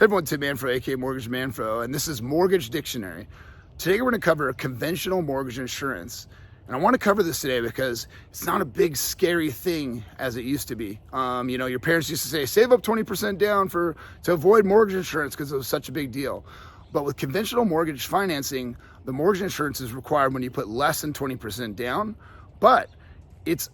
Hey everyone, Tim Manfro, aka Mortgage Manfro, and this is Mortgage Dictionary. Today we're going to cover conventional mortgage insurance. And I want to cover this today because it's not a big scary thing as it used to be. Your parents used to say, save up 20% down to avoid mortgage insurance because it was such a big deal. But with conventional mortgage financing, the mortgage insurance is required when you put less than 20% down, but it's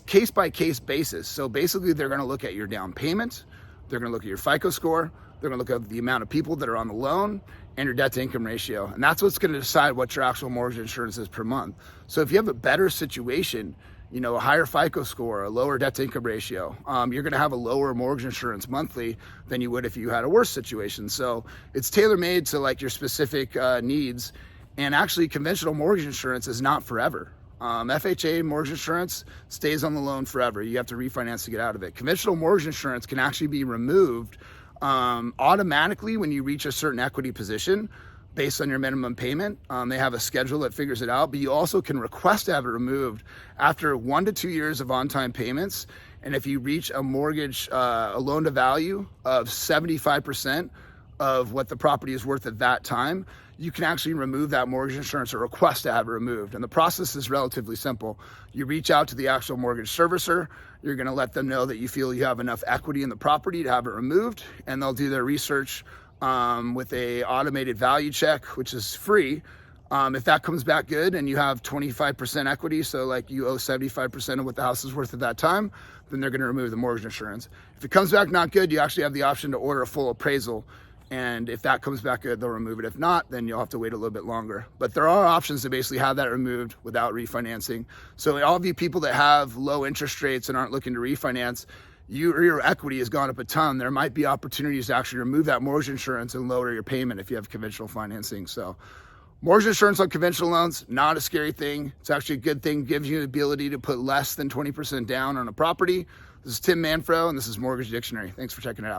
case by case basis. So basically they're going to look at your down payment, they're going to look at your FICO score, they're going to look at the amount of people that are on the loan and your debt to income ratio. And that's what's going to decide what your actual mortgage insurance is per month. So if you have a better situation, a higher FICO score, a lower debt to income ratio, you're going to have a lower mortgage insurance monthly than you would if you had a worse situation. So it's tailor-made to like your specific needs. And actually conventional mortgage insurance is not forever. F.H.A. mortgage insurance stays on the loan forever. You have to refinance to get out of it. Conventional mortgage insurance can actually be removed automatically when you reach a certain equity position based on your minimum payment. They have a schedule that figures it out, but you also can request to have it removed after 1 to 2 years of on-time payments. And if you reach a mortgage, a loan to value of 75% of what the property is worth at that time, you can actually remove that mortgage insurance or request to have it removed. And the process is relatively simple. You reach out to the actual mortgage servicer, you're gonna let them know that you feel you have enough equity in the property to have it removed, and they'll do their research with a automated value check, which is free. If that comes back good and you have 25% equity, so like you owe 75% of what the house is worth at that time, then they're gonna remove the mortgage insurance. If it comes back not good, you actually have the option to order a full appraisal. And if that comes back good, they'll remove it. If not, then you'll have to wait a little bit longer. But there are options to basically have that removed without refinancing. So all of you people that have low interest rates and aren't looking to refinance, your equity has gone up a ton. There might be opportunities to actually remove that mortgage insurance and lower your payment if you have conventional financing. So mortgage insurance on conventional loans, not a scary thing. It's actually a good thing. Gives you the ability to put less than 20% down on a property. This is Tim Manfro, and this is Mortgage Dictionary. Thanks for checking it out.